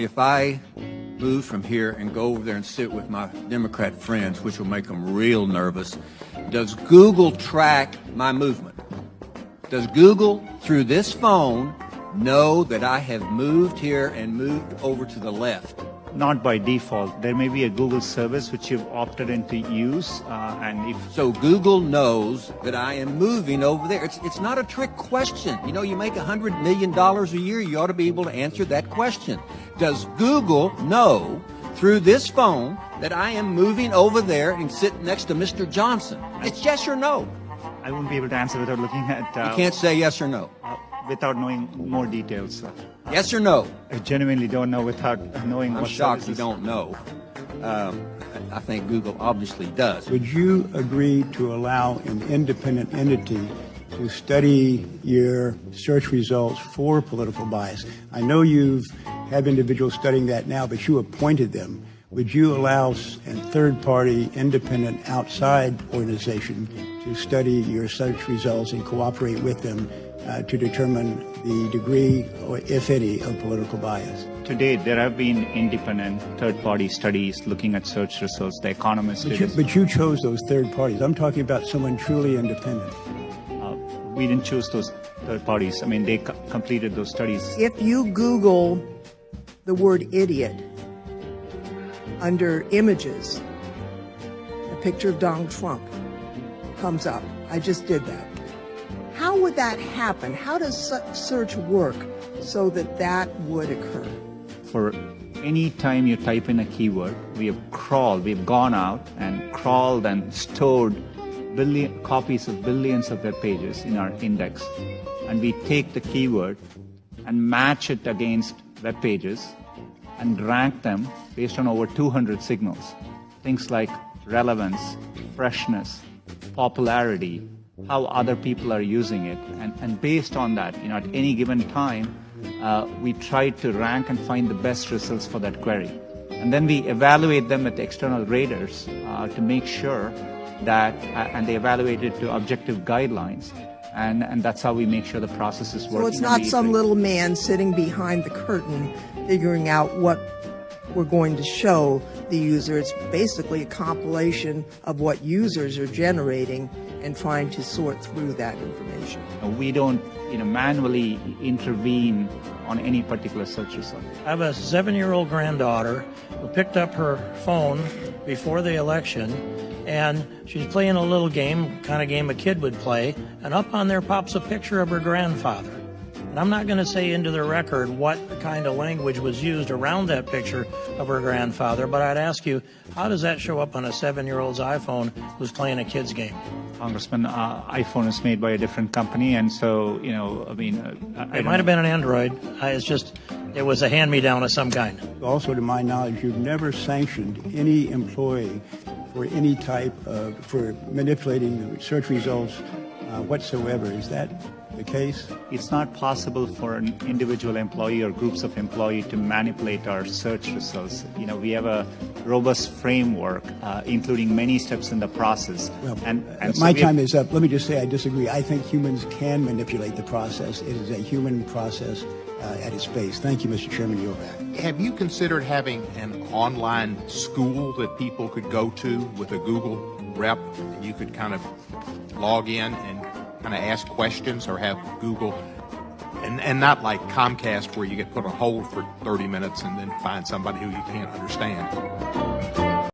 if I move from here and go over there and sit with my Democrat friends, which will make them real nervous, does Google track my movement? Does Google, through this phone, know that I have moved here and moved over to the left? Not by default. There may be a Google service which you've opted in to use, and if so, Google knows that I am moving over there. It's not a trick question. You know, you make $100 million a year, you ought to be able to answer that question. Does Google know through this phone that I am moving over there and sitting next to Mr. Johnson? It's yes or no. I won't be able to answer without looking at. You can't say yes or no. Without knowing more details. Yes or no? I genuinely don't know without knowing. I'm shocked you don't know. I think Google obviously does. Would you agree to allow an independent entity to study your search results for political bias? I know you've had individuals studying that now, but you appointed them. Would you allow a third-party, independent, outside organization to study your search results and cooperate with them to determine the degree, or if any, of political bias? To date, there have been independent third-party studies looking at search results. The Economist did. But you chose those third parties. I'm talking about someone truly independent. We didn't choose those third parties. I mean, they completed those studies. If you Google the word idiot under images, a picture of Donald Trump comes up. I just did that. How would that happen? How does search work so that that would occur? For any time you type in a keyword, we've gone out and crawled and stored copies of billions of web pages in our index. And we take the keyword and match it against web pages and rank them based on over 200 signals. Things like relevance, freshness, popularity, how other people are using it. And based on that, at any given time, we try to rank and find the best results for that query. And then we evaluate them with external raters to make sure that, and they evaluate it to objective guidelines. And that's how we make sure the process is working. So it's not some little man sitting behind the curtain figuring out what we're going to show the user. It's basically a compilation of what users are generating and trying to sort through that information. We don't, manually intervene on any particular search result. I have a 7-year-old granddaughter who picked up her phone before the election, and she's playing a little game, kind of game a kid would play, and up on there pops a picture of her grandfather. And I'm not going to say into the record what kind of language was used around that picture of her grandfather, but I'd ask you, how does that show up on a 7-year-old's iPhone who's playing a kid's game? Congressman, iPhone is made by a different company, and so, it might have been an Android. It was a hand-me-down of some kind. Also, to my knowledge, you've never sanctioned any employee for any type of, for manipulating the search results whatsoever. Is that the case? It's not possible for an individual employee or groups of employees to manipulate our search results. We have a robust framework, including many steps in the process. Well, and my time is up. Let me just say I disagree. I think humans can manipulate the process. It is a human process at its base. Thank you, Mr. Chairman. You're back. Have you considered having an online school that people could go to with a Google rep, and you could kind of log in and kind of ask questions, or have Google, and not like Comcast where you get put on hold for 30 minutes and then find somebody who you can't understand?